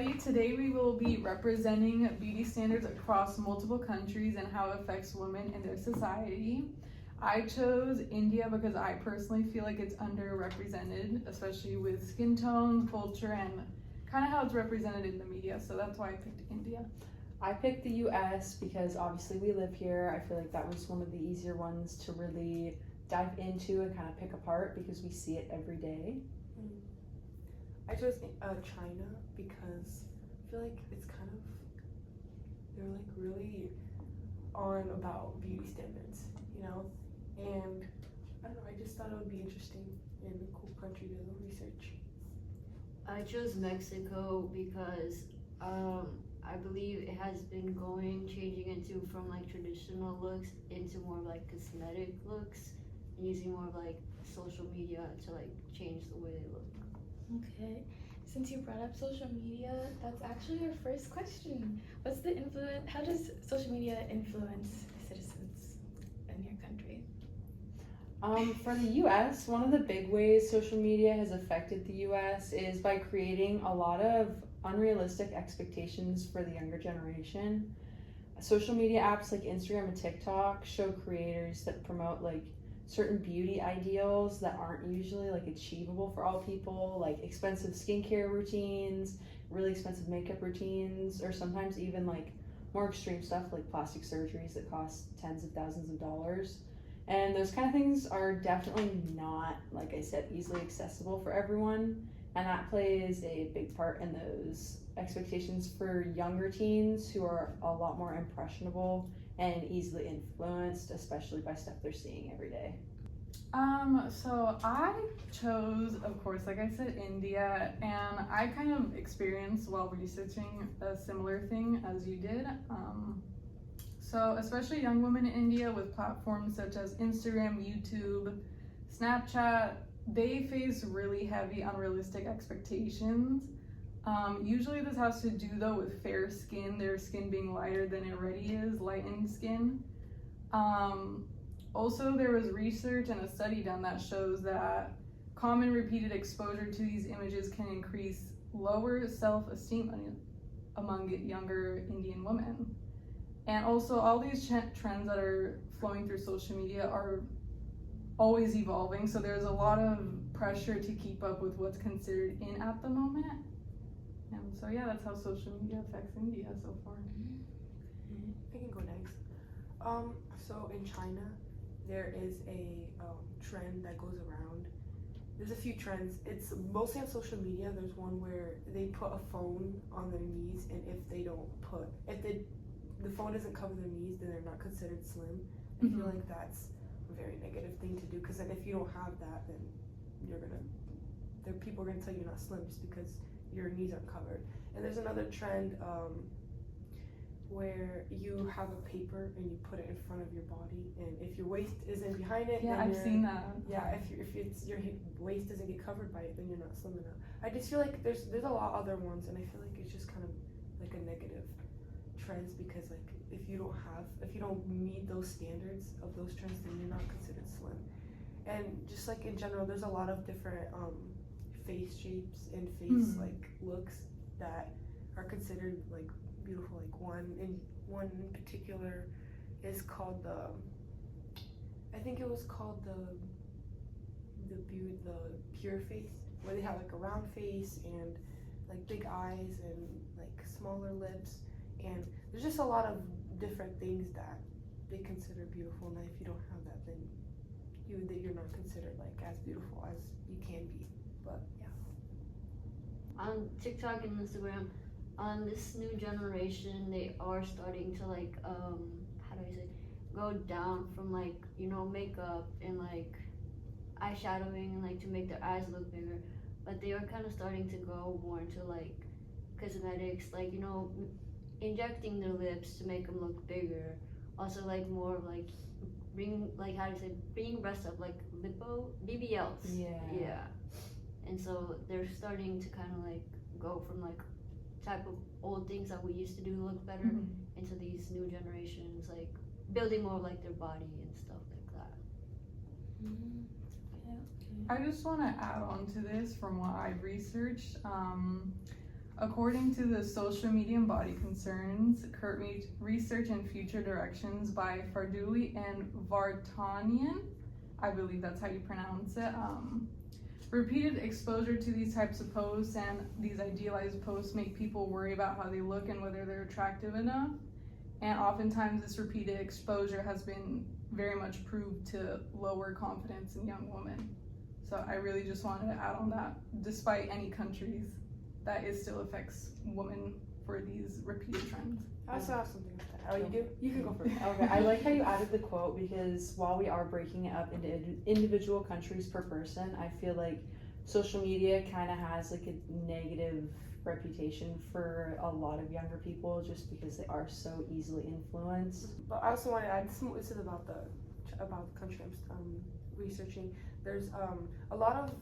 everybody. Today we will be representing beauty standards across multiple countries and how it affects women in their society. I chose India because I personally feel like it's underrepresented, especially with skin tone, culture, and kind of how it's represented in the media. So that's why I picked India. I picked the US because obviously we live here. I feel like that was one of the easier ones to really dive into and kind of pick apart because we see it every day. I chose China because I feel like it's kind of, they're like really on about beauty standards, you know? And I don't know, I just thought it would be interesting and a cool country to research. I chose Mexico because I believe it has been changing into from like traditional looks into more like cosmetic looks and using more of like social media to like change the way they look. Okay, since you brought up social media, that's actually our first question. What's the influence? How does social media influence citizens in your country? For the US, one of the big ways social media has affected the US is by creating a lot of unrealistic expectations for the younger generation. Social media apps like Instagram and TikTok show creators that promote like certain beauty ideals that aren't usually like achievable for all people, like expensive skincare routines, really expensive makeup routines, or sometimes even like more extreme stuff like plastic surgeries that cost tens of thousands of dollars. And those kind of things are definitely not, like I said, easily accessible for everyone. And that plays a big part in those expectations for younger teens who are a lot more impressionable and easily influenced, especially by stuff they're seeing every day. So I chose, of course, like I said, India, and I kind of experienced while researching a similar thing as you did. So especially young women in India with platforms such as Instagram, YouTube, Snapchat, they face really heavy unrealistic expectations. Usually this has to do though with fair skin, their skin being lighter than it already is, lightened skin. Also, there was research and a study done that shows that common repeated exposure to these images can increase lower self-esteem among younger Indian women. And also all these trends that are flowing through social media are always evolving, so there's a lot of pressure to keep up with what's considered in at the moment. And so yeah, that's how social media affects India so far. I can go next. So in China, there is a trend that goes around. There's a few trends. It's mostly on social media. There's one where they put a phone on their knees, and if the phone doesn't cover their knees, then they're not considered slim. I feel like that's a very negative thing to do, because then if you don't have that, then people are gonna tell you you're not slim just because your knees aren't covered. And there's another trend where you have a paper and you put it in front of your body, and if your waist isn't behind it, Yeah, then I've seen that. Yeah, if your waist doesn't get covered by it, then you're not slim enough. I just feel like there's a lot of other ones, and I feel like it's just kind of like a negative trends, because like if you don't meet those standards of those trends, then you're not considered slim. And just like in general, there's a lot of different face shapes and face like looks that are considered like beautiful. Like one in particular is called I think it was called the pure face, where they have like a round face and like big eyes and like smaller lips, and there's just a lot of different things that they consider beautiful, and if you don't have that, then you're not considered like as beautiful as you can be. But yeah. On TikTok and Instagram, on this new generation, they are starting to like how do I say, go down from like, you know, makeup and like eyeshadowing and like to make their eyes look bigger, but they are kind of starting to go more into like cosmetics, like, you know, injecting their lips to make them look bigger. Also like more of like bringing breasts up, like BBLs. Yeah. And so they're starting to kind of like go from like type of old things that we used to do to look better into these new generations, like building more of like their body and stuff like that. I just want to add on to this from what I've researched. According to the Social Media and Body Concerns, Current Research and Future Directions by Farduli and Vartanian, I believe that's how you pronounce it, repeated exposure to these types of posts and these idealized posts make people worry about how they look and whether they're attractive enough. And oftentimes this repeated exposure has been very much proved to lower confidence in young women. So I really just wanted to add on that, despite any countries, that it still affects women for these repeated trends. I also have something like that. Oh, you do? You can go first. Okay, I like how you added the quote because while we are breaking it up into individual countries per person, I feel like social media kind of has like a negative reputation for a lot of younger people just because they are so easily influenced. But I also want to add, this is about the country I'm researching. There's a lot of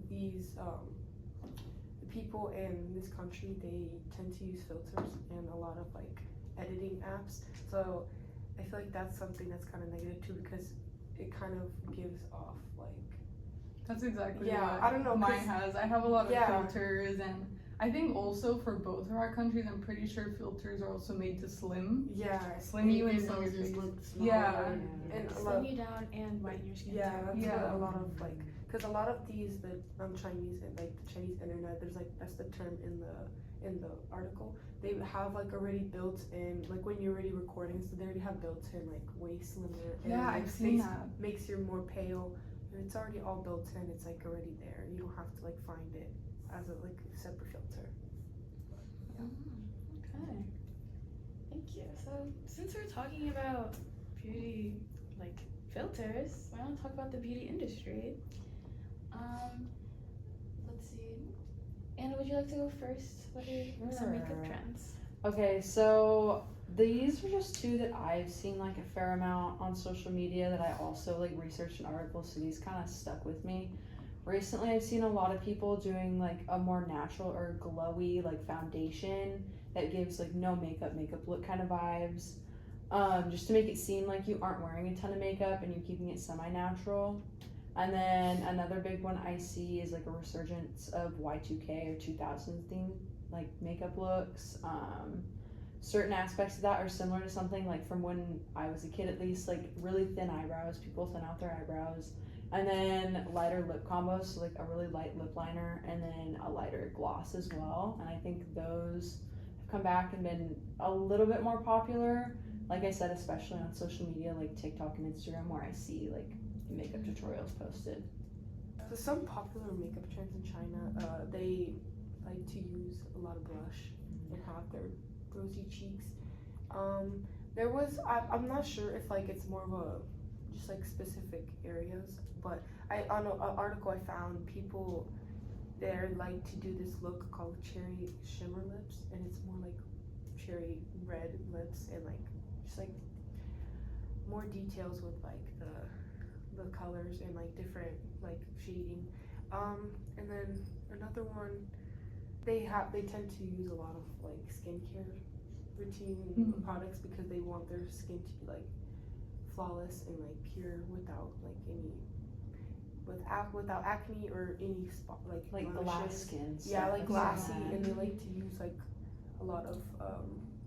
these people in this country, they tend to use filters and a lot of like editing apps. So I feel like that's something that's kind of negative too because it kind of gives off like. That's exactly Yeah, what I don't know, mine has. I have a lot of Yeah. filters, and I think also for both of our countries, I'm pretty sure filters are also made to slim Yeah. you and Make slim your noses face. look smaller. Yeah. And a lot Slim of, you down and whiten your skin. yeah, tone. that's Yeah. what a lot of like, because a lot of these the Chinese and like the Chinese internet, there's like that's the term in the article. They have like already built in like when you're already recording, so they already have built in like way slimmer. And Yeah, like, I've seen that. Makes you more pale. And it's already all built in. It's like already there. You don't have to like find it as a like separate filter. Okay. Thank you. So since we're talking about beauty like filters, why don't we talk about the beauty industry? Let's see. Anna, would you like to go first? What are some makeup Sure. trends? Okay, so these are just two that I've seen like a fair amount on social media that I also like researched in articles, so these kind of stuck with me. Recently, I've seen a lot of people doing like a more natural or glowy like foundation that gives like no makeup look kind of vibes, just to make it seem like you aren't wearing a ton of makeup and you're keeping it semi-natural. And then another big one I see is like a resurgence of Y2K or 2000s theme like makeup looks. Certain aspects of that are similar to something like from when I was a kid, at least, like really thin eyebrows, people thin out their eyebrows, and then lighter lip combos, so like a really light lip liner and then a lighter gloss as well. And I think those have come back and been a little bit more popular, like I said, especially on social media like TikTok and Instagram, where I see like makeup tutorials posted. So some popular makeup trends in China, they like to use a lot of blush and have their rosy cheeks. There was I'm not sure if like it's more of a just like specific areas, but on an article I found people there like to do this look called cherry shimmer lips, and it's more like cherry red lips and like just like more details with like the colors and like different like shading. And then another one, they tend to use a lot of like skincare routine products because they want their skin to be like flawless and like pure without like any without acne or any spot like Glass blemishes. skin. Yeah, stuff like like glassy, that. and they like to use like a lot of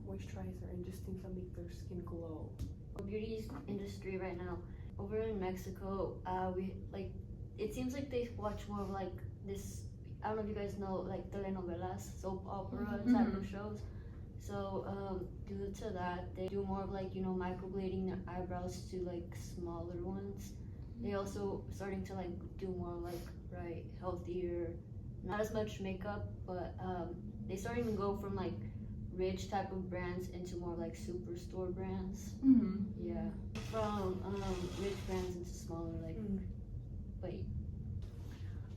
moisturizer and just things that make their skin glow. The beauty industry right now, over in Mexico, we like, it seems like they watch more of like this, I don't know if you guys know, like telenovelas, soap opera type of shows. So due to that, they do more of like, you know, microblading their eyebrows to like smaller ones. They also starting to like do more like healthier, not as much makeup, but they starting to go from like rich type of brands into more like superstore brands. Yeah, from rich brands into smaller like.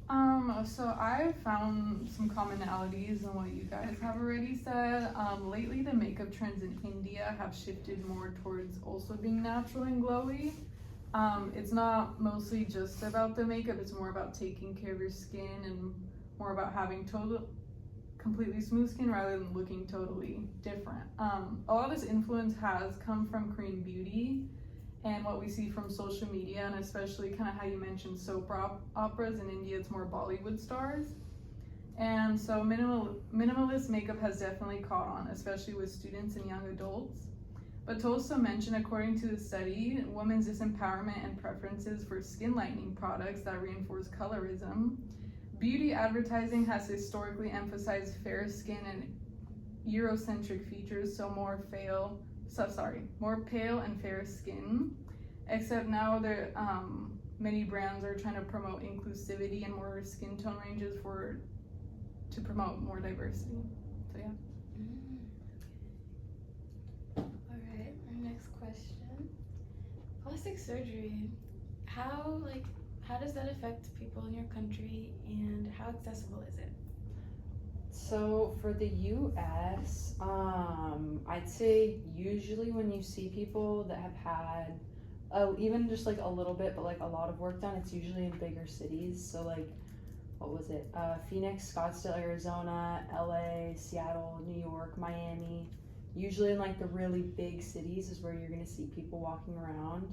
But so I found some commonalities in what you guys have already said. Lately the makeup trends in India have shifted more towards also being natural and glowy. It's not mostly just about the makeup, it's more about taking care of your skin and more about having completely smooth skin rather than looking totally different. A lot of this influence has come from Korean beauty and what we see from social media, and especially kind of how you mentioned soap operas. In India it's more Bollywood stars. And so minimalist makeup has definitely caught on, especially with students and young adults. But to also mention, according to the study, women's disempowerment and preferences for skin lightening products that reinforce colorism. Beauty advertising has historically emphasized fair skin and Eurocentric features, so more pale and fair skin. Except now many brands are trying to promote inclusivity and more skin tone ranges to promote more diversity. So yeah. Alright, our next question. Plastic surgery. How does that affect people in your country and how accessible is it? So for the US, I'd say usually when you see people that have had even just like a little bit, but like a lot of work done, it's usually in bigger cities. So like, what was it? Phoenix, Scottsdale, Arizona, LA, Seattle, New York, Miami. Usually in like the really big cities is where you're gonna see people walking around.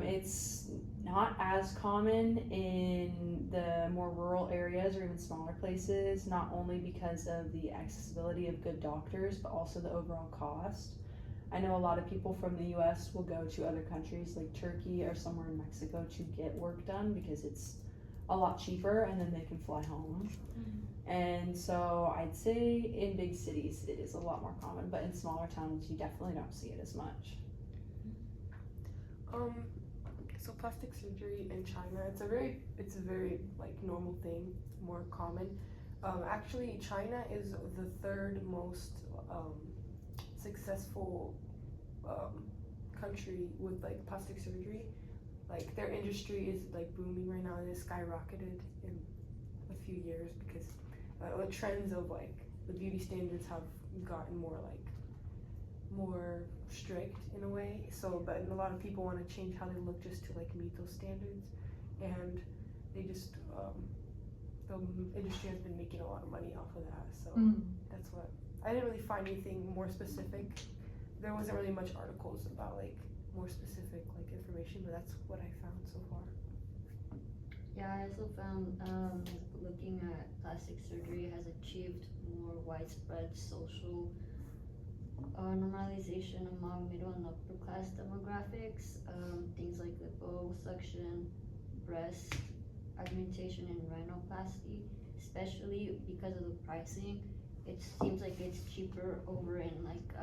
It's not as common in the more rural areas or even smaller places, not only because of the accessibility of good doctors, but also the overall cost. I know a lot of people from the US will go to other countries like Turkey or somewhere in Mexico to get work done because it's a lot cheaper and then they can fly home. And so I'd say in big cities it is a lot more common, but in smaller towns you definitely don't see it as much. So plastic surgery in China, it's a very like normal thing, more common. Actually, China is the third most successful country with like plastic surgery. Like their industry is like booming right now and it's skyrocketed in a few years because the trends of like the beauty standards have gotten more strict in a way. So, but a lot of people want to change how they look just to like meet those standards, and they just the industry has been making a lot of money off of that. So that's what I didn't really find anything more specific. There wasn't really much articles about like more specific like information, but that's what I found so far. Yeah, I also found looking at plastic surgery has achieved more widespread social normalization among middle and upper class demographics. Things like liposuction, breast augmentation, and rhinoplasty, especially because of the pricing. It seems like it's cheaper over in like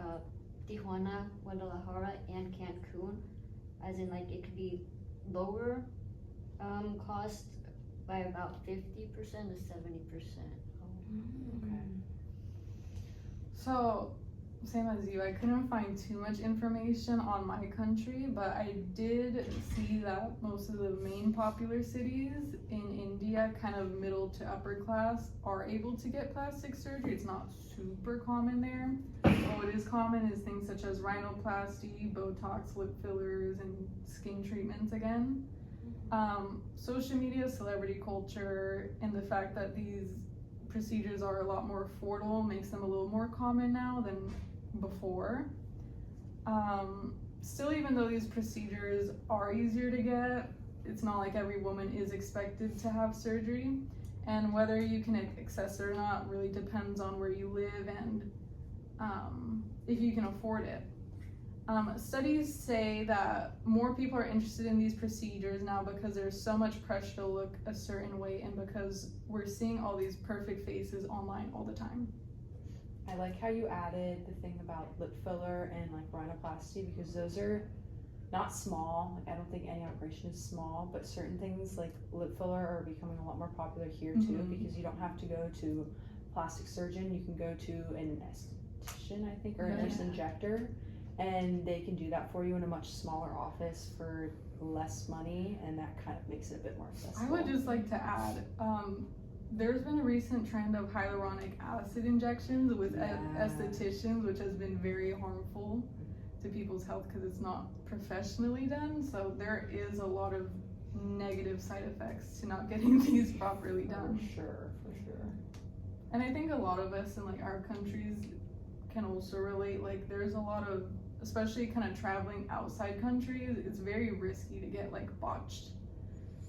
Tijuana, Guadalajara, and Cancun, as in like it could be lower cost by about 50% to 70%. Okay. So, same as you, I couldn't find too much information on my country, but I did see that most of the main popular cities in India, kind of middle to upper class, are able to get plastic surgery. It's not super common there. What is common is things such as rhinoplasty, Botox, lip fillers, and skin treatments again. Social media, celebrity culture, and the fact that these procedures are a lot more affordable makes them a little more common now than before. Still, even though these procedures are easier to get, it's not like every woman is expected to have surgery, and whether you can access it or not really depends on where you live and if you can afford it. Studies say that more people are interested in these procedures now because there's so much pressure to look a certain way and because we're seeing all these perfect faces online all the time. I like how you added the thing about lip filler and like rhinoplasty because those are not small. Like I don't think any operation is small, but certain things like lip filler are becoming a lot more popular here too because you don't have to go to a plastic surgeon. You can go to an esthetician, I think, or just an injector, and they can do that for you in a much smaller office for less money, and that kind of makes it a bit more accessible. I would just like to add, there's been a recent trend of hyaluronic acid injections with estheticians, which has been very harmful to people's health because it's not professionally done. So there is a lot of negative side effects to not getting these properly done. For sure. And I think a lot of us in like our countries can also relate. Like there's a lot of, especially kind of traveling outside countries, it's very risky to get like botched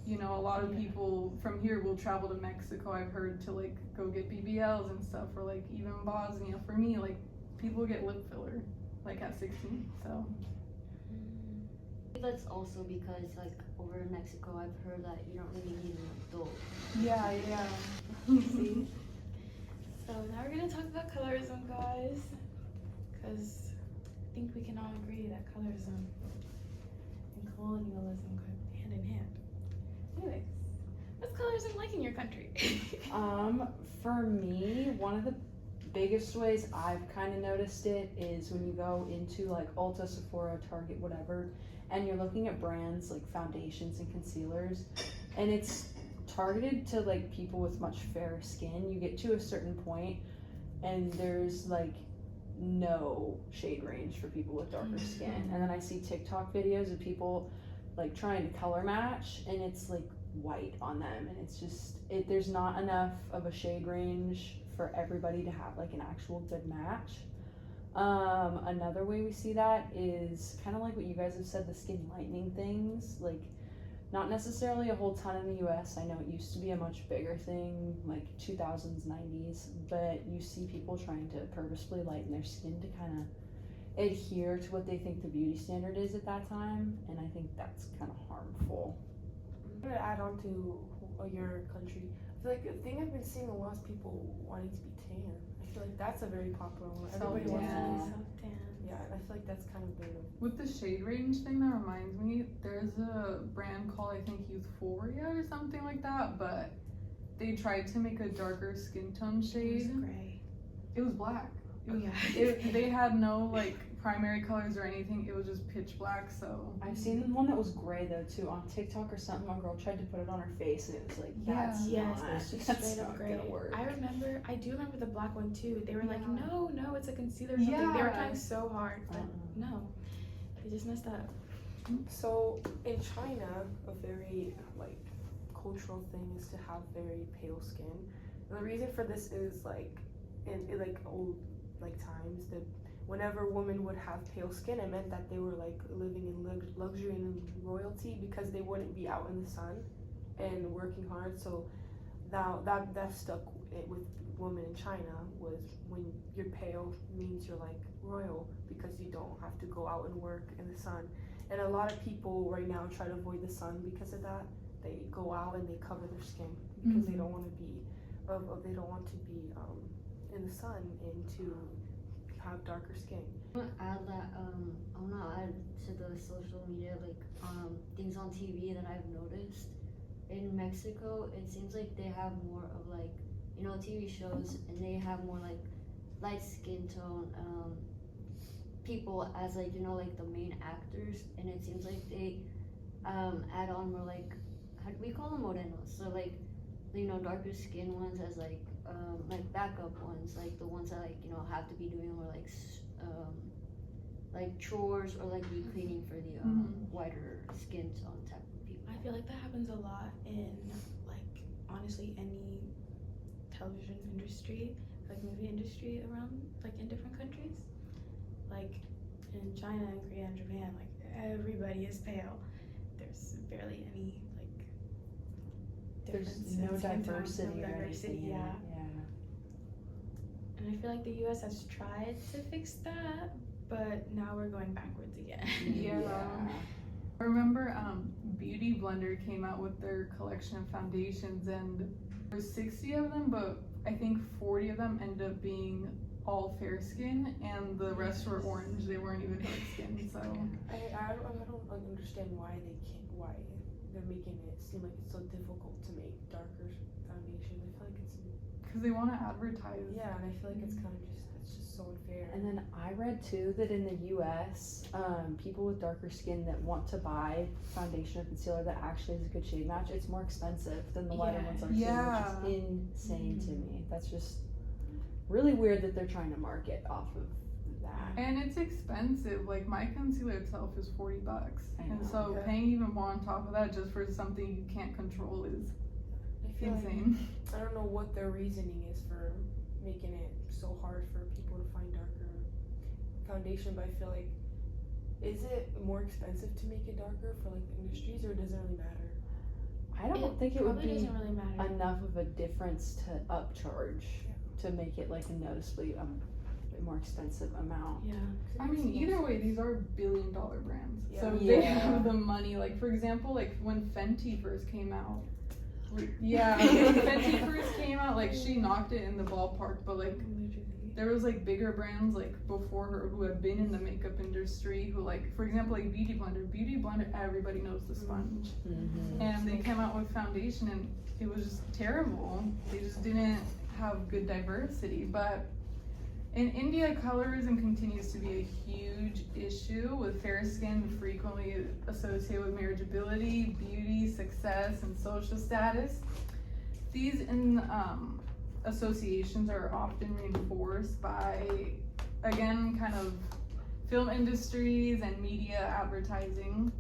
you know, a lot of Yeah. people from here will travel to Mexico, I've heard, to like go get BBLs and stuff, or like even Bosnia. For me, like people get lip filler like at 16, so. That's also because like over in Mexico, I've heard that you don't really need an adult. Yeah, yeah. See? So now we're gonna talk about colorism, guys, because I think we can all agree that colorism and colonialism go hand in hand. Anyways, what's colorism like in your country? For me, one of the biggest ways I've kind of noticed it is when you go into like Ulta, Sephora, Target, whatever, and you're looking at brands like foundations and concealers, and it's targeted to like people with much fairer skin. You get to a certain point and there's like no shade range for people with darker skin. And then I see TikTok videos of people like trying to color match, and it's like white on them, and it's just there's not enough of a shade range for everybody to have like an actual good match. Another way we see that is kind of like what you guys have said, the skin lightening things, like not necessarily a whole ton in the US. I know it used to be a much bigger thing, like 2000s, 90s, but you see people trying to purposefully lighten their skin to kind of adhere to what they think the beauty standard is at that time, and I think that's kind of harmful. I'm gonna add on to your country. I feel like the thing I've been seeing a lot is people wanting to be tan. I feel like that's a very popular one. Everybody wants to Self-tan. be Self-tan. yeah, and I feel like that's kind of big. With the shade range thing, that reminds me, there's a brand called, I think, Euphoria or something like that, but they tried to make a darker skin tone shade. Gray. It was black. It was, yeah. they had no like primary colors or anything. It was just pitch black. So I've seen one that was gray though too on TikTok or something. One girl tried to put it on her face and it was like, that's Yes, not, it's just that's straight up not gray. gonna work. I do remember the black one too. They were like, Yeah. no, it's a concealer or something. They were Yeah. trying so hard, but no, they just messed up. So in China, a very like cultural thing is to have very pale skin. And the reason for this is like in like old like times that whenever women would have pale skin, it meant that they were like living in luxury and royalty because they wouldn't be out in the sun and working hard. So that stuck with women in China, was when you're pale means you're like royal because you don't have to go out and work in the sun. And a lot of people right now try to avoid the sun because of that. They go out and they cover their skin because they don't want to be in the sun and to have darker skin. I want to add that I want to add to the social media like things on TV that I've noticed. In Mexico, it seems like they have more of like, you know, TV shows, and they have more like light skin tone people as like, you know, like the main actors, and it seems like they add on more like, how do we call them, morenos? So like, you know, darker skin ones as like backup ones, like the ones that like, you know, have to be doing more like chores or like deep cleaning for the whiter skin tone type of people. I feel like that happens a lot in like honestly any television industry, like movie industry around like in different countries. Like in China and Korea and Japan, like everybody is pale. There's barely any like There's difference no in skin tone, diversity no or diversity, anything. yeah. Yeah. And I feel like the US has tried to fix that, but now we're going backwards again. Yeah. I remember Beauty Blender came out with their collection of foundations, and there's 60 of them, but I think 40 of them ended up being all fair skin, and the rest were orange. They weren't even dark skin. So I don't understand why they're making it seem like it's so difficult to make darker foundation. I feel like it's because they want to advertise. yeah, and I feel like it's just so unfair. And then I read too that in the US, people with darker skin that want to buy foundation or concealer that actually is a good shade match, it's more expensive than the lighter ones are too, Yeah. which is insane to me. That's just really weird that they're trying to market off of that. And it's expensive. Like my concealer itself is $40, I and know. so Yeah. paying even more on top of that just for something you can't control is I feel like insane. I don't know what their reasoning is for making it so hard for people to find darker foundation, but I feel like, is it more expensive to make it darker for like the industries, or does it really matter? I don't think it would probably be doesn't really matter. enough of a difference to upcharge to make it like a noticeably more expensive amount. Yeah. I mean, either way, these are billion-dollar brands. So Yeah. they Yeah. have the money. Like, for example, like when Fenty first came out. Yeah, when Fenty first came out, like she knocked it in the ballpark. But like, there was like bigger brands like before her who have been in the makeup industry who like, for example, like Beauty Blender, everybody knows the sponge. Mm-hmm. And they came out with foundation and it was just terrible. They just didn't have good diversity. But in India, colorism continues to be a huge issue, with fair skin frequently associated with marriageability, beauty, success, and social status. These associations are often reinforced by, again, kind of film industries and media advertising.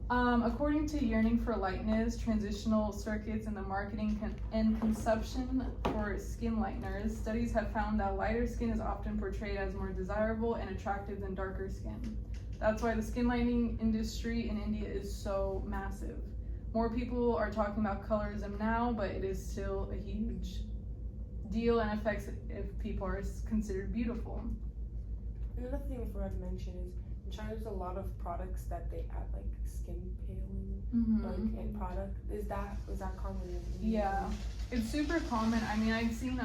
According to Yearning for Lightness, transitional circuits in the marketing and consumption for skin lighteners, studies have found that lighter skin is often portrayed as more desirable and attractive than darker skin. That's why the skin lightening industry in India is so massive. More people are talking about colorism now, but it is still a huge deal and affects if people are considered beautiful. Another thing I forgot to mention is in China there's a lot of products that they add like skin paling like in product. Is that common in India? Yeah, it's super common. I mean, I've seen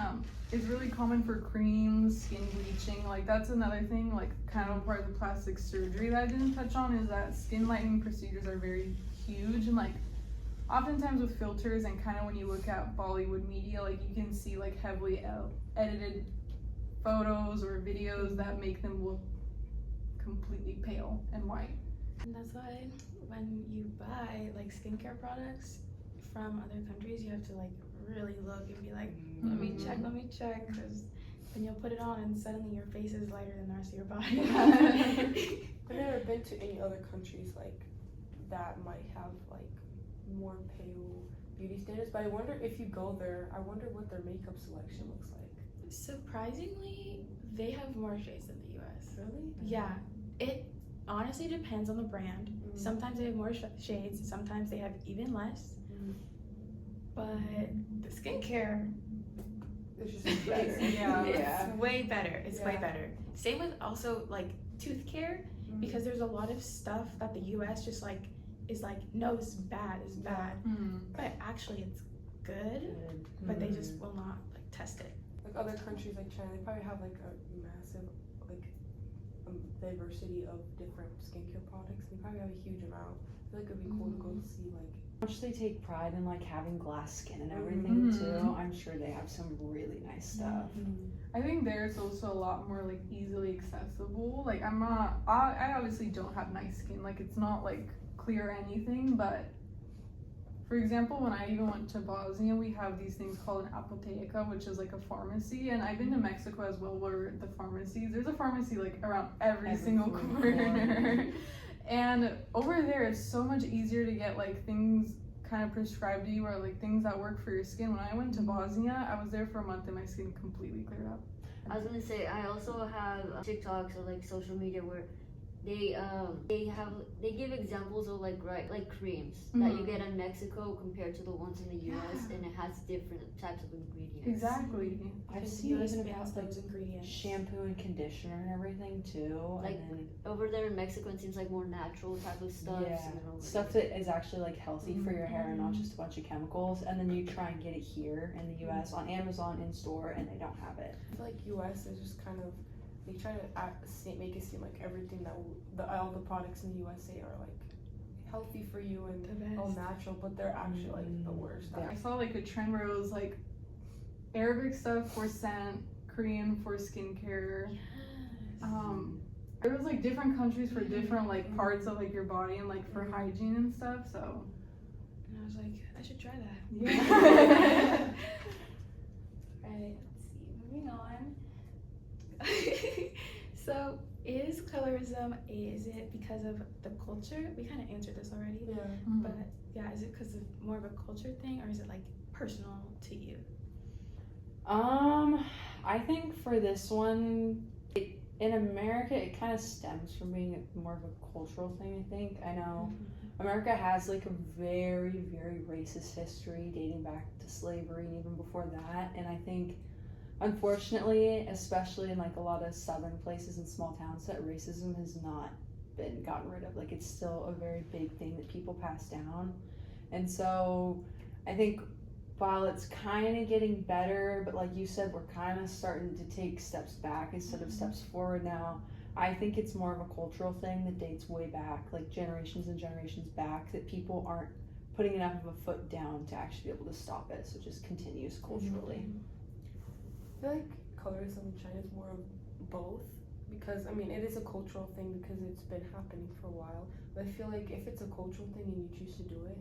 it's really common for creams, skin bleaching. Like that's another thing, like kind of part of the plastic surgery that I didn't touch on, is that skin lightening procedures are very huge, and like oftentimes with filters and kind of when you look at Bollywood media, like you can see like heavily edited photos or videos that make them look completely pale and white. And that's why when you buy like skincare products from other countries, you have to like really look and be like, let me check, because then you'll put it on and suddenly your face is lighter than the rest of your body. I've never been to any other countries like that might have like more pale beauty standards, but I wonder if you go there, I wonder what their makeup selection looks like. Surprisingly, they have more shades than the US. Really? Yeah, it honestly depends on the brand. Sometimes they have more shades, sometimes they have even less. But the skincare, It's just better. Yeah. it's way better. It's way Yeah. better. Same with also like tooth care, because there's a lot of stuff that the US just like is like, no, it's bad, but actually it's good, but they just will not like test it. Like other countries like China, they probably have like a massive like diversity of different skincare products. They probably have a huge amount. I feel like it'd be cool to go see like How much they take pride in like having glass skin and everything too. I'm sure they have some really nice stuff. I think there's also a lot more like easily accessible. Like I obviously don't have nice skin. Like it's not like clear or anything, but for example, when I even went to Bosnia, we have these things called an apotheca, which is like a pharmacy. And I've been to Mexico as well, where the pharmacies, there's a pharmacy like around every single corner. And over there, it's so much easier to get like things kind of prescribed to you, or like things that work for your skin. When I went to Bosnia, I was there for a month and my skin completely cleared up. I was gonna say, I also have TikToks or like social media where they give examples of like creams that you get in Mexico compared to the ones in the US, and it has different types of ingredients. Exactly. I've Because seen US even bans about like those ingredients. shampoo and conditioner and everything too. Like, and then over there in Mexico, it seems like more natural type of stuff. yeah, and then over stuff there- that is actually like healthy for your hair and not just a bunch of chemicals. And then you try and get it here in the US on Amazon in store and they don't have it. I feel like US is just kind of they try to make it seem like everything that all the products in the USA are like healthy for you and The best. all natural, but they're actually like the worst. I saw like a trend where it was like Arabic stuff for scent, Korean for skincare. There was like different countries for different like parts of like your body and like for hygiene and stuff. So And I was like, I should try that. yeah. Right, let's see, moving on. So, is colorism, is it because of the culture? We kind of answered this already. Yeah. But yeah, is it because of more of a culture thing, or is it like personal to you? I think for this one, In America, it kind of stems from being more of a cultural thing, I think. I know America has like a very, very racist history dating back to slavery and even before that. And I think, unfortunately, especially in like a lot of southern places and small towns, that racism has not been gotten rid of. Like, it's still a very big thing that people pass down. And so I think while it's kind of getting better, but like you said, we're kind of starting to take steps back instead of steps forward now. I think it's more of a cultural thing that dates way back, like generations and generations back, that people aren't putting enough of a foot down to actually be able to stop it. So it just continues culturally. I feel like colorism in China is more of both, because I mean it is a cultural thing because it's been happening for a while. But I feel like if it's a cultural thing and you choose to do it,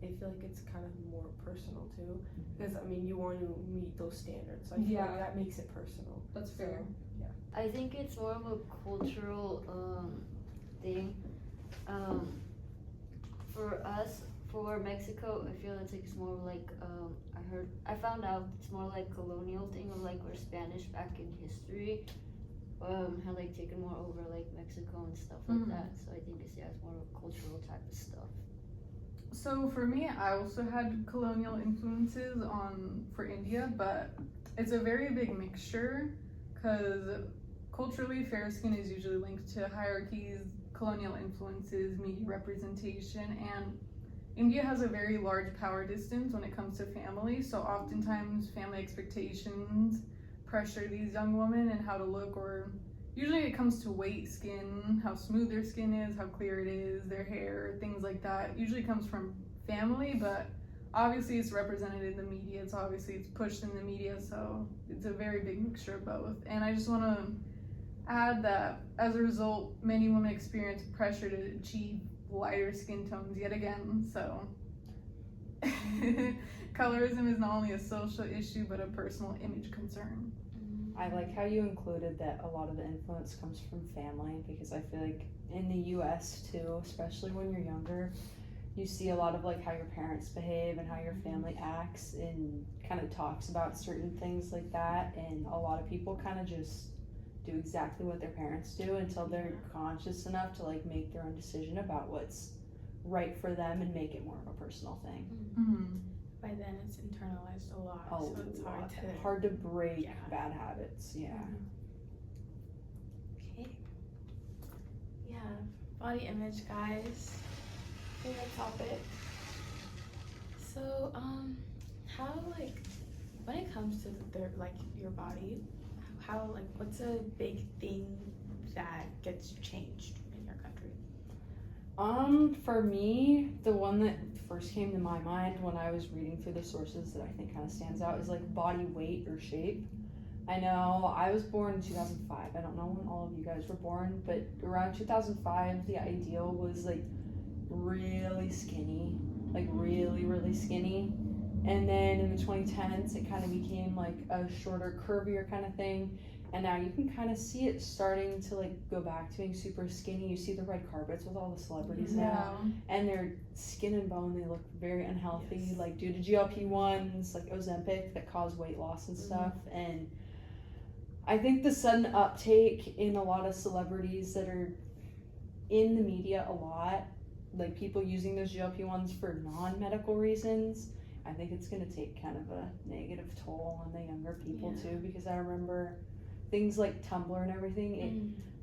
I feel like it's kind of more personal too, because I mean you want to meet those standards. So I feel like that makes it personal. That's fair. So, I think it's more of a cultural thing. For us, for Mexico, I feel it's more like I found out it's more like colonial thing of like where Spanish back in history had like taken more over like Mexico and stuff like that. So I think it's more of a cultural type of stuff. So for me, I also had colonial influences for India, but it's a very big mixture because culturally fair skin is usually linked to hierarchies, colonial influences, media representation, and India has a very large power distance when it comes to family, so oftentimes family expectations pressure these young women and how to look, or usually it comes to weight, skin, how smooth their skin is, how clear it is, their hair, things like that. It usually comes from family, but obviously it's represented in the media. It's pushed in the media, so it's a very big mixture of both. And I just want to add that as a result, many women experience pressure to achieve lighter skin tones yet again. So colorism is not only a social issue, but a personal image concern. I like how you included that a lot of the influence comes from family, because I feel like in the US too, especially when you're younger, you see a lot of like how your parents behave and how your family acts and kind of talks about certain things like that, and a lot of people kind of just do exactly what their parents do until they're conscious enough to like make their own decision about what's right for them and make it more of a personal thing. By then it's internalized a lot, so it's hard to break bad habits. Okay. Yeah, body image, guys. Favorite topic. So, how like when it comes to your body, how like what's a big thing that gets changed in your country? For me, the one that first came to my mind when I was reading through the sources that I think kind of stands out is like body weight or shape. I know I was born in 2005. I don't know when all of you guys were born, but around 2005, the ideal was like really skinny, like really, really skinny. And then in the 2010s, it kind of became like a shorter, curvier kind of thing. And now you can kind of see it starting to like go back to being super skinny. You see the red carpets with all the celebrities now, and their skin and bone, they look very unhealthy, like due to GLP-1s, like Ozempic, that cause weight loss and stuff. And I think the sudden uptake in a lot of celebrities that are in the media a lot, like people using those GLP-1s for non-medical reasons, I think it's going to take kind of a negative toll on the younger people too, because I remember things like Tumblr and everything, it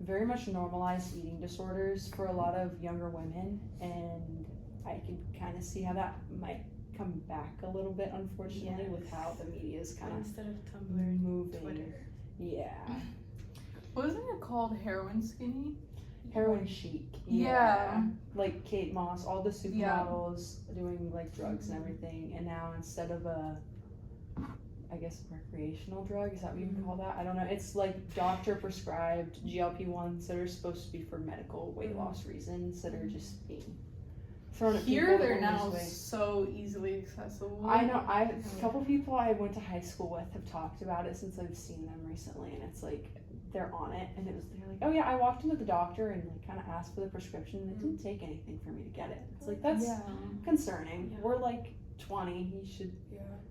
very much normalized eating disorders for a lot of younger women, and I can kind of see how that might come back a little bit, unfortunately, with how the media is kind of instead of Tumblr, moving. Twitter. Yeah. Wasn't it called heroin skinny? Heroin chic. Yeah. Like Kate Moss, all the supermodels doing like drugs and everything, and now instead of a, I guess, recreational drug, is that what you would call that? I don't know. It's like doctor prescribed GLP-1s that are supposed to be for medical weight loss reasons that are just being thrown at people. Here they're now so easily accessible. I know. A couple people I went to high school with have talked about it since I've seen them recently, and it's like they're on it, and they're like, oh yeah, I walked into the doctor and like kind of asked for the prescription, and it didn't take anything for me to get it. It's like that's concerning. We're like 20. You should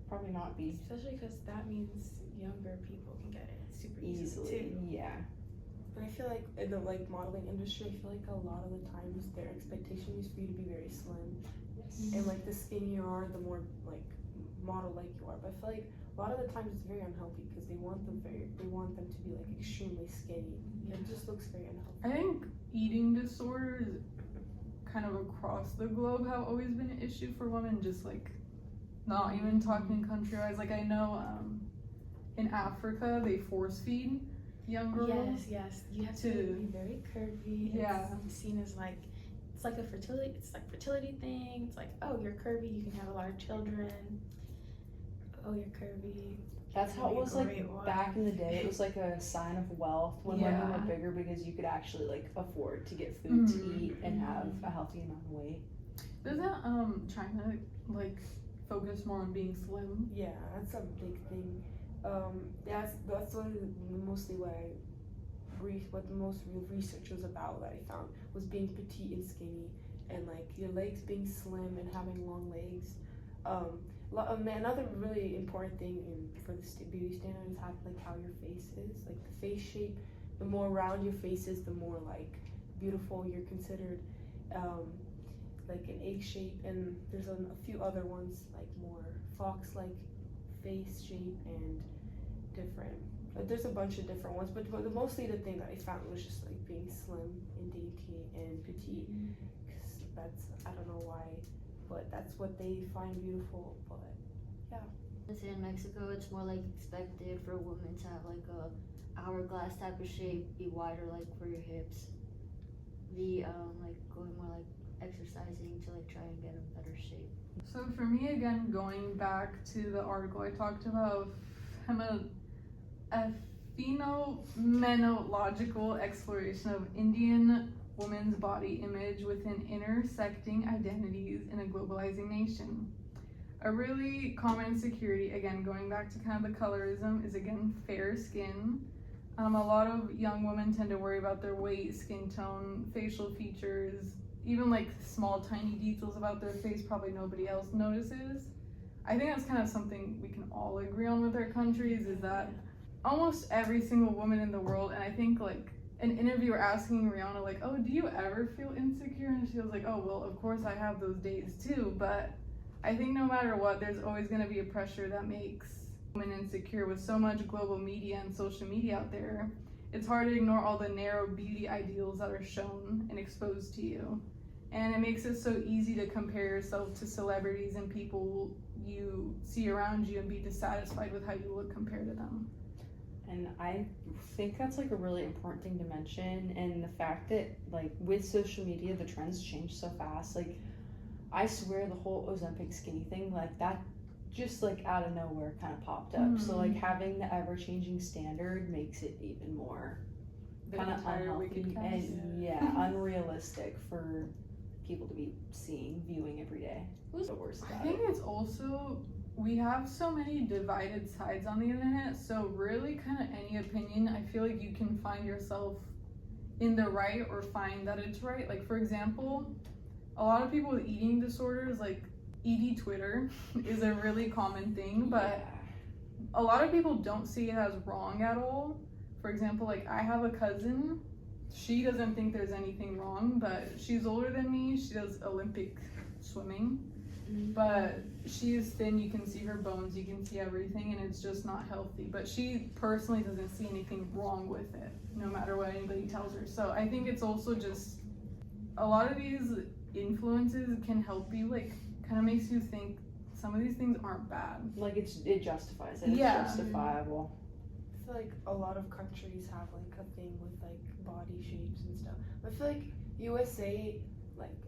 probably not be. Especially because that means younger people can get it super easily too. Yeah. And I feel like in the like modeling industry, I feel like a lot of the times their expectation is for you to be very slim, and like the skinnier you are, the more like model like you are. But I feel like a lot of the times it's very unhealthy because they want them to be like extremely skinny. It just looks very unhealthy. I think eating disorders kind of across the globe have always been an issue for women, just like not even talking country-wise. Like I know in Africa they force feed young girls. Yes. You have to- to be very curvy. Yeah. It's seen as like it's like a fertility thing. It's like, oh, you're curvy, you can have a lot of children. Oh, you're curvy. That's how it was like Great wife. back in the day. It was like a sign of wealth when women Yeah. were bigger because you could actually like afford to get food to Mhm. eat and have a healthy amount of weight. Doesn't China like focus more on being slim? Yeah, that's a big thing. That's mostly what the most real research was about that I found was being petite and skinny, and like your legs being slim and having long legs. Another really important thing for the beauty standard is how your face is, like the face shape. The more round your face is, the more like beautiful you're considered. Like an egg shape, and there's a few other ones like more fox-like face shape and different. There's a bunch of different ones, but mostly the thing that I found was just like being slim and dainty and petite. Because I don't know why, but that's what they find beautiful. But Let's say in Mexico, it's more like expected for a woman to have like a hourglass type of shape, be wider like for your hips, be like going more like exercising to like try and get a better shape. So for me, again, going back to the article I talked about, a phenomenological exploration of Indian women's body image within intersecting identities in a globalizing nation. A really common insecurity, again, going back to kind of the colorism, is again fair skin. A lot of young women tend to worry about their weight, skin tone, facial features, even like small tiny details about their face probably nobody else notices. I think that's kind of something we can all agree on with our countries, is that almost every single woman in the world, and I think like an interviewer asking Rihanna like, oh, do you ever feel insecure? And she was like, oh, well, of course I have those days too, but I think no matter what, there's always going to be a pressure that makes women insecure. With so much global media and social media out there, it's hard to ignore all the narrow beauty ideals that are shown and exposed to you. And it makes it so easy to compare yourself to celebrities and people you see around you and be dissatisfied with how you look compared to them. And I think that's like a really important thing to mention, and the fact that like with social media the trends change so fast. Like I swear the whole Ozempic skinny thing, like that just like out of nowhere kind of popped up. So like having the ever-changing standard makes it even more kind of unhealthy and unrealistic for people to be viewing every day. Who's the worst I about think it? it's also, we have so many divided sides on the internet, so really kind of any opinion, I feel like you can find yourself in the right or find that it's right. Like for example, a lot of people with eating disorders, like ED Twitter is a really common thing, but a lot of people don't see it as wrong at all. For example, like I have a cousin, she doesn't think there's anything wrong, but she's older than me, she does Olympic swimming, but she is thin, you can see her bones, you can see everything, and it's just not healthy. But she personally doesn't see anything wrong with it, no matter what anybody tells her. So I think it's also just, a lot of these influences can help you, like, kind of makes you think some of these things aren't bad. Like it justifies it. Yeah. It's justifiable. I feel like a lot of countries have like a thing with like body shapes and stuff. I feel like USA like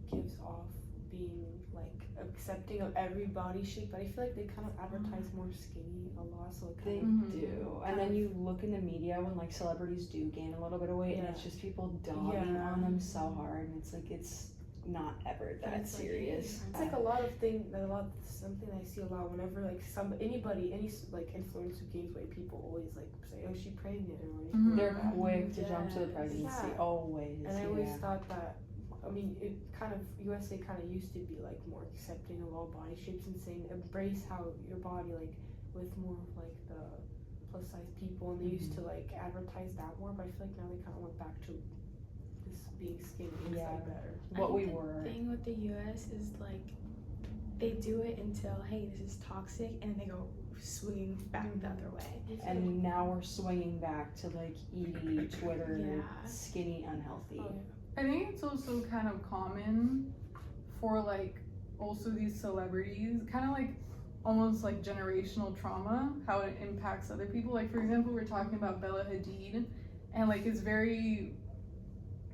gives off being like accepting of every body shape, but I feel like they kind of advertise more skinny a lot, so it They kind of do. And then you look in the media when like celebrities do gain a little bit of weight, and it's just people dogging on them so hard, and it's like it's not ever that It's like, serious. it's like a lot of things that something I see a lot whenever like any like influencer who gains weight, people always like say, oh, she's pregnant, or anything like They're that. quick to jump to the Yes. pregnancy, Yeah. always. And I always thought that, I mean, it kind of, USA kind of used to be like more accepting of all body shapes and saying embrace how your body, like with more of like the plus size people, and they used to like advertise that more. But I feel like now they kind of went back to this being skinny is like better. What I we think were. The thing with the U.S. is like they do it until hey, this is toxic, and then they go swinging back the other way. And now we're swinging back to like ED, Twitter, Yeah. skinny, unhealthy. Oh, I think it's also kind of common for like also these celebrities, kind of like almost like generational trauma, how it impacts other people. Like for example, we're talking about Bella Hadid, and like it's very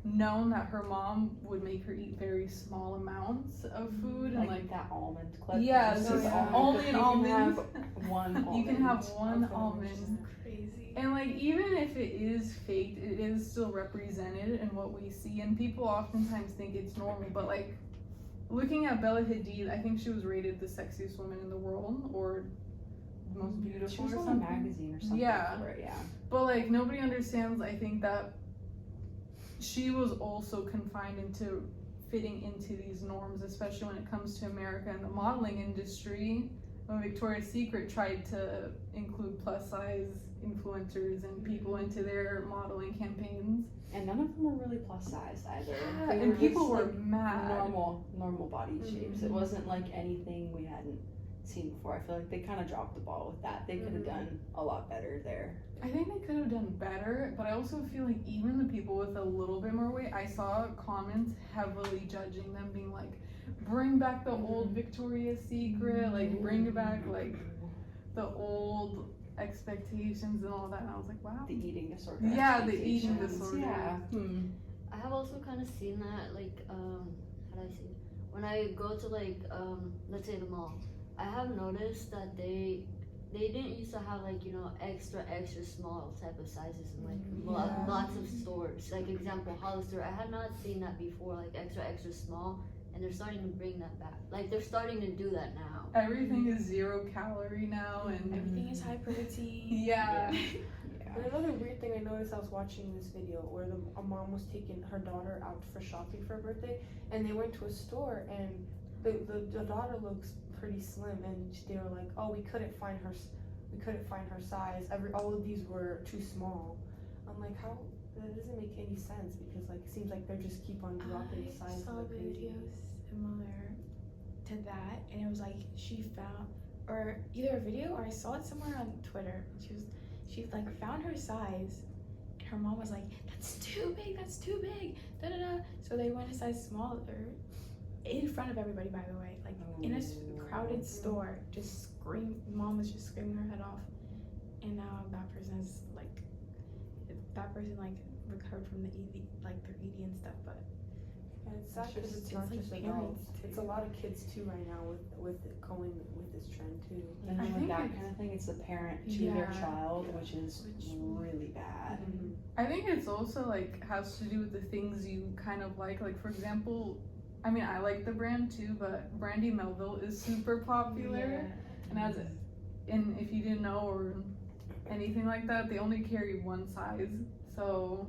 known that her mom would make her eat very small amounts of food, and like that almond clip. yeah, This so is yeah. only an you almond. can have one almond. You can have one Okay. almond. Crazy. And like even if it is faked, it is still represented in what we see, and people oftentimes think it's normal. But like looking at Bella Hadid, I think she was rated the sexiest woman in the world, or the most beautiful, She was or on a something. magazine or something Yeah. for it, yeah. But like nobody understands. I think that she was also confined into fitting into these norms, especially when it comes to America and the modeling industry. When Victoria's Secret tried to include plus size influencers and people into their modeling campaigns. And none of them were really plus size either. Yeah, They and were people just, were like, mad. normal body shapes. It wasn't like anything we hadn't seen before. I feel like they kind of dropped the ball with that. They could have done a lot better there. I think they could have done better, but I also feel like even the people with a little bit more weight, I saw comments heavily judging them, being like, bring back the old Victoria's Secret, like bring back like the old expectations and all that. And I was like, wow. The eating disorder. Yeah, the eating expectations. disorder. Yeah. I have also kind of seen that, like, how do I say it? When I go to, like, let's say the mall, I have noticed that they didn't used to have, like, you know, extra small type of sizes in, like, lots of stores. Like, example, Hollister, I had not seen that before, like, extra small, and they're starting to bring that back. Like, they're starting to do that now. Everything is 0 calorie now, and Everything is high protein. yeah. And another weird thing I noticed, I was watching this video where a mom was taking her daughter out for shopping for her birthday, and they went to a store, and the daughter looks pretty slim, and they were like, oh, we couldn't find her size. All of these were too small. I'm like, how? That doesn't make any sense, because like it seems like they just keep on dropping I size. saw like crazy. videos similar to that, and it was like she found, or either a video or I saw it somewhere on Twitter. She like found her size, and her mom was like, "That's too big. That's too big." Da da da. So they went a size smaller, in front of everybody. By the way, like in a crowded store, just scream. Mom was just screaming her head off, and now that person is like recovered from the ED, like their ED and stuff, but. And it's sad because it's not like just parents adults. too. It's a lot of kids too right now with it going with this trend too. And I then with think that it's- kind of thing, it's the parent to their Yeah. child, which is really bad. I think it's also like has to do with the things you kind of like. Like for example, I mean I like the brand too, but Brandy Melville is super popular, and if you didn't know or anything like that, they only carry one size. So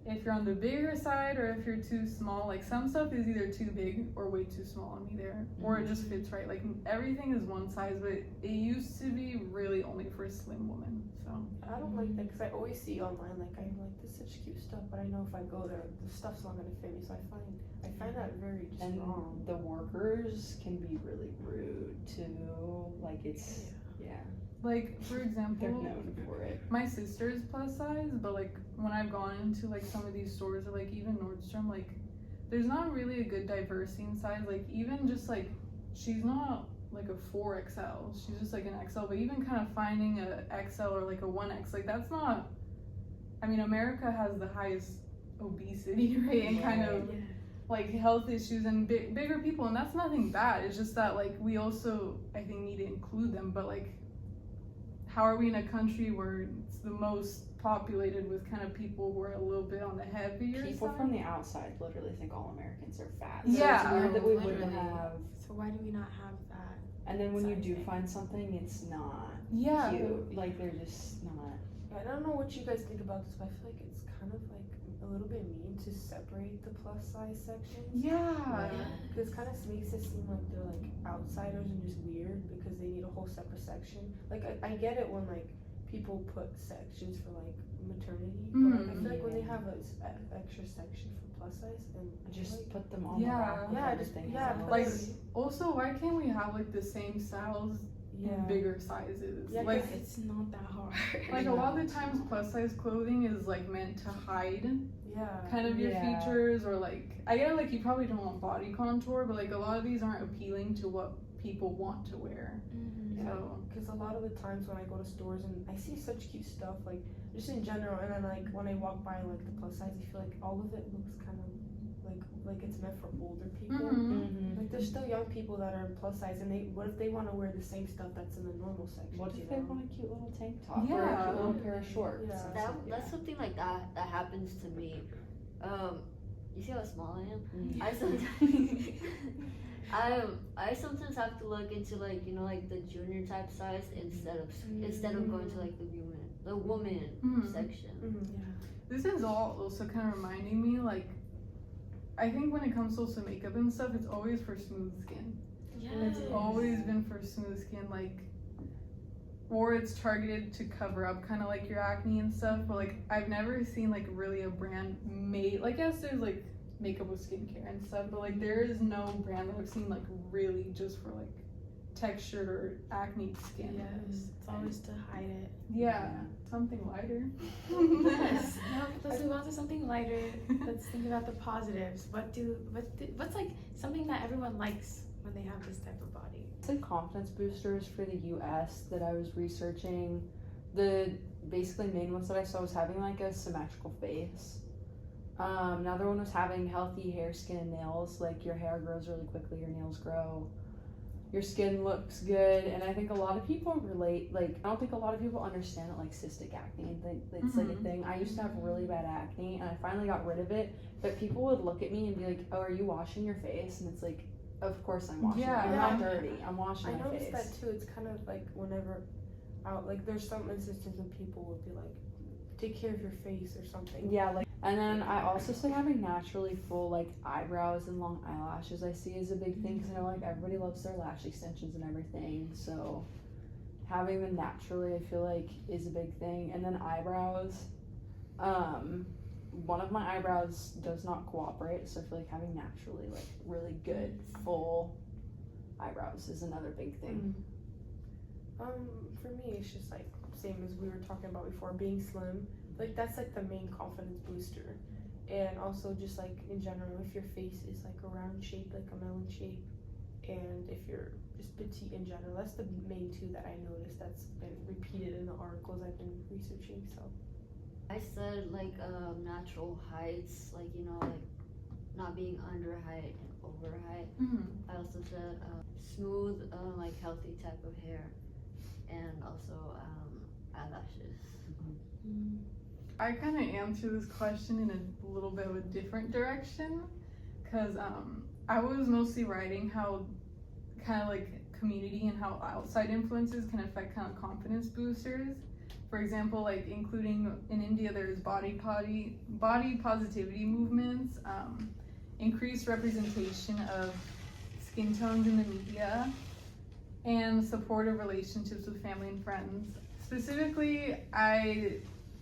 if you're on the bigger side or if you're too small, like some stuff is either too big or way too small on me there, or it just fits right. Like everything is one size, but it used to be really only for a slim woman. So I don't like that because I always see online like I'm like this is such cute stuff, but I know if I go there the stuff's not gonna fit me. So I find that very just And wrong. the workers can be really rude too. Like it's like for they're example, known for it. my sister is plus size, but like when I've gone into like some of these stores or like even Nordstrom, like there's not really a good diversity in size. Like even just like she's not like a 4XL, she's just like an XL, but even kind of finding a XL or like a 1X, like that's not, I mean America has the highest obesity rate and kind of like health issues and bigger people, and that's nothing bad. It's just that like we also I think need to include them, but like how are we in a country where it's the most populated with kind of people who are a little bit on the heavier People side? from the outside literally think all Americans are fat. Yeah. So it's weird that we wouldn't Literally. have. So why do we not have that? And then when you do Sizing. find something, it's not Yeah. cute. Like they're just not. I don't know what you guys think about this, but I feel like it's kind of like a little bit mean to separate the plus size sections. Yeah. Because it kind of makes it seem like they're like outsiders and just weird because they need a whole separate section. Like I get it when like people put sections for like maternity, Mhm. but like, I feel like when they have an extra section for plus size, and I feel Just like, put them on Yeah. the rack with Yeah, just- everything yeah, else. put Like, it- also, why can't we have like the same styles yeah, in bigger sizes? Yeah, Like, It's not that hard. like a lot of the times, plus size clothing is like meant to hide yeah, kind of your Yeah. features, or like, I get like you probably don't want body contour, but like a lot of these aren't appealing to what people want to wear. Mhm. So because a lot of the times when I go to stores and I see such cute stuff, like just in general, and then like when I walk by like the plus size, I feel like all of it looks kind of like it's meant for older people. mhm. Like there's still young people that are in plus size, and what if they want to wear the same stuff that's in the normal section? What you if they know? want a cute little tank top or a Yeah. cute little pair of shorts? Yeah. or That, something? that's something like that happens to me. You see how small I am? Mm. I sometimes I sometimes have to look into like, you know, like the junior type size instead of going to like the woman Mhm. section. Mhm. This is all also kind of reminding me, like, I think when it comes to also makeup and stuff, it's always for smooth skin. And it's Yes. always been for smooth skin, like, or it's targeted to cover up kind of like your acne and stuff. But like, I've never seen like really a brand made, like, yes, there's like makeup with skincare and stuff, but like, there is no brand that I've seen like really just for like textured or acne skin. Yes. It's always to hide it. Yeah, something lighter. Yes. Now let's move on to something lighter. Let's think about the positives. What's like something that everyone likes when they have this type of body? It's like confidence boosters for the US that I was researching. The basically main ones that I saw was having like a symmetrical face. Another one was having healthy hair, skin, and nails. Like your hair grows really quickly, your nails grow, your skin looks good, and I think a lot of people relate. Like, I don't think a lot of people understand that like cystic acne and think it's like a thing. I used to have really bad acne, and I finally got rid of it. But people would look at me and be like, "Oh, are you washing your face?" And it's like, of course I'm washing. Yeah. I'm not dirty. I'm washing I my noticed face. that too. It's kind of like whenever, like there's some instances when people would be like, "Take care of your face" or something. Yeah, like, and then I also said having naturally full like eyebrows and long eyelashes I see is a big thing because I know like everybody loves their lash extensions and everything, so having them naturally I feel like is a big thing. And then eyebrows, one of my eyebrows does not cooperate, so I feel like having naturally like really good full eyebrows is another big thing. For me, it's just like same as we were talking about before, being slim. Like that's like the main confidence booster, and also just like in general, if your face is like a round shape, like a melon shape, and if you're just petite in general, that's the main two that I noticed that's been repeated in the articles I've been researching. So I said like natural heights, like, you know, like not being under height and over height. Mhm. I also said smooth, like healthy type of hair, and also eyelashes. I kind of answer this question in a little bit of a different direction, because I was mostly writing how kind of like community and how outside influences can affect kind of confidence boosters. For example, like including in India, there's body positivity movements, increased representation of skin tones in the media, and supportive relationships with family and friends. Specifically,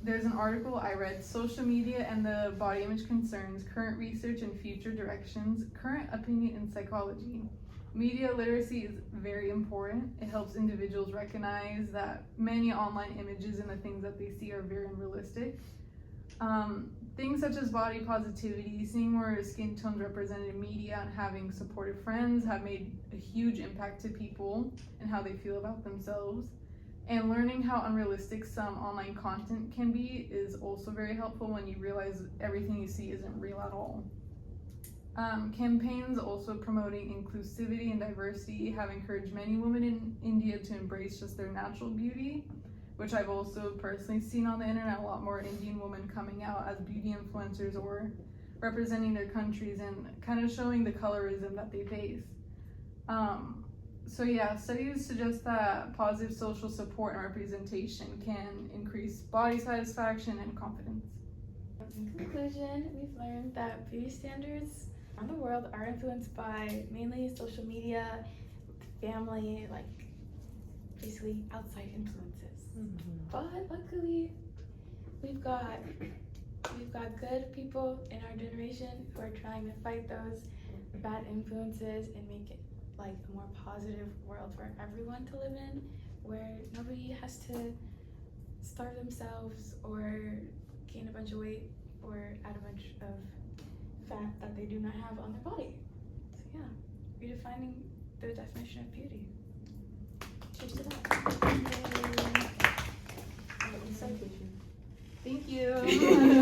there's an article I read, Social Media and the Body Image Concerns, Current Research and Future Directions, Current Opinion in Psychology. Media literacy is very important. It helps individuals recognize that many online images and the things that they see are very unrealistic. Things such as body positivity, seeing more skin tones represented in media, and having supportive friends have made a huge impact to people and how they feel about themselves. And learning how unrealistic some online content can be is also very helpful when you realize everything you see isn't real at all. Campaigns also promoting inclusivity and diversity have encouraged many women in India to embrace just their natural beauty, which I've also personally seen on the internet, a lot more Indian women coming out as beauty influencers or representing their countries and kind of showing the colorism that they face. So yeah, studies suggest that positive social support and representation can increase body satisfaction and confidence. In conclusion, we've learned that beauty standards around the world are influenced by mainly social media, family, like basically outside influences. But luckily, we've got good people in our generation who are trying to fight those bad influences and make it like a more positive world for everyone to live in, where nobody has to starve themselves or gain a bunch of weight or add a bunch of fat that they do not have on their body. So yeah, redefining the definition of beauty. Cheers to that. Thank you.